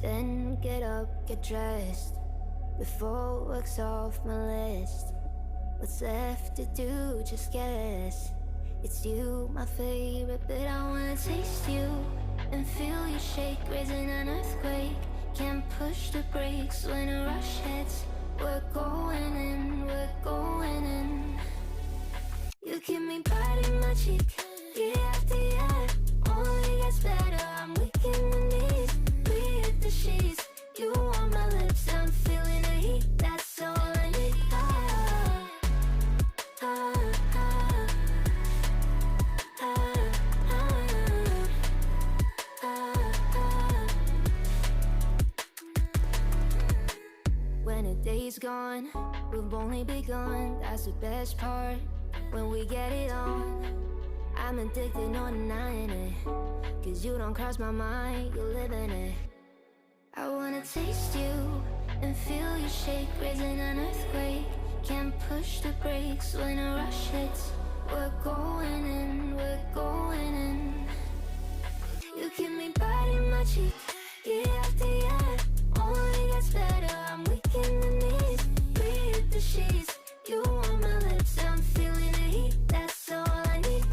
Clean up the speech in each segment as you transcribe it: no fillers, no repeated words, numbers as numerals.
Then get up, get dressed, before work's off my list. What's left to do, just guess. It's you, my favorite, but I wanna taste you and feel you shake, raising an earthquake. Can't push the brakes when a rush hits. We're going in, we're going in. You keep me biting my cheek, year after year. Only gets better, I'm weak in the knees. We hit the sheets, you on my lips, I'm feeling the heat. That's all I need. When a day's gone, we've only begun. That's the best part, when we get it on. I'm addicted, no denying it, 'cause you don't cross my mind, you live in it. I wanna taste you and feel you shake, raising an earthquake. Can't push the brakes when a rush hits. We're going in, we're going in. You keep me biting my cheek, year after year. Only gets better, I'm weak in the knees. We hit the sheets, you on my lips, I'm feeling the heat. That's all I need.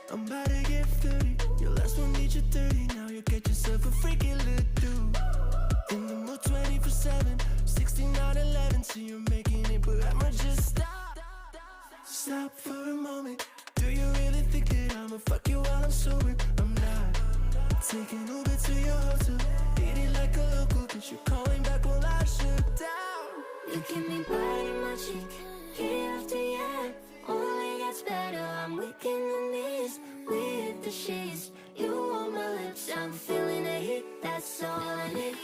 I'm about to get 30. Your last one need you 30. Now you get yourself a freaky little dude. In the mood 24/7, 16/11. So you're making it, but I'ma just stop for a moment. Do you really think that I'ma fuck you while I'm sober? I'm not. Taking Uber to your hotel, eat it like a local, 'cause you're calling back while I shut down. You keep me biting my cheek, year after year. Only gets better, I'm weak in the knees. We hit the sheets, you on my lips, I'm feeling the heat. That's all I need.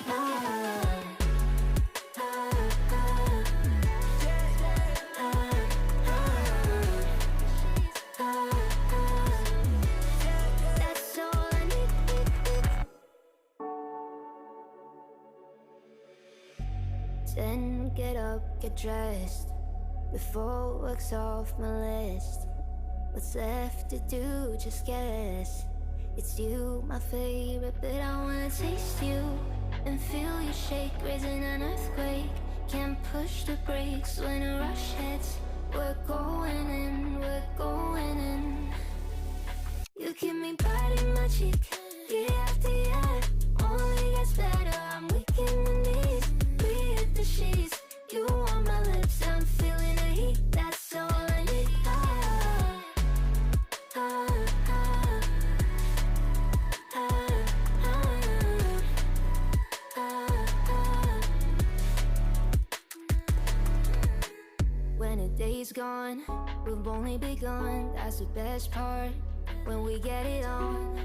That's all I need. Then get up, get dressed, before work's off my list. What's left to do, just guess. It's you, my favorite, but I wanna taste you and feel you shake, raising an earthquake. Can't push the brakes when a rush hits. We're going in, we're going in. You keep me biting my cheek, year after year. Only gets better, I'm weak in the knees. We hit the sheets, you on my lips, I'm feeling the heat. That's all I need. When a day's gone, we've only begun. That's the best part, when we get it on.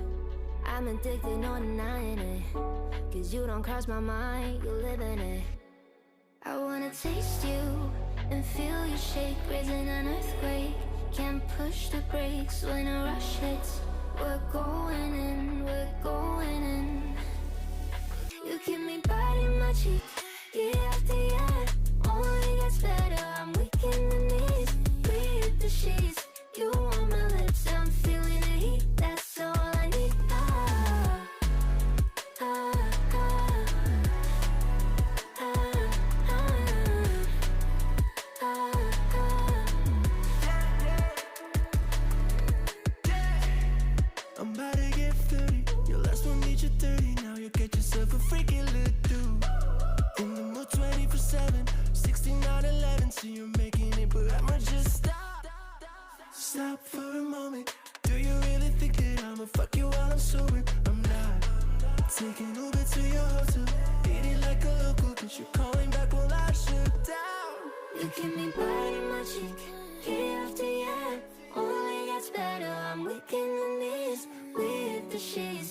I'm addicted, no denying it, 'cause you don't cross my mind, you live in it. I wanna taste you and feel you shake, raising an earthquake. Can't push the brakes when a rush hits. We're going in, we're going in. You keep me biting my cheek, year after year. Only gets better, I'm weak in the knees. We hit the sheets, you on my lips, I'm feeling the heat. That's all I need. I'm about to get 30. Your last one need you 30. Now you get yourself a freaky little dude. In the mood 24/7, 16/11. So you're making it, but I'ma just stop for a moment. Do you really think that I'ma fuck you while I'm sober? I'm not. Taking Uber to your hotel, eat it like a local, 'cause you're calling back while I shut down. You keep me biting my cheek, year after year. Only gets better, I'm weak in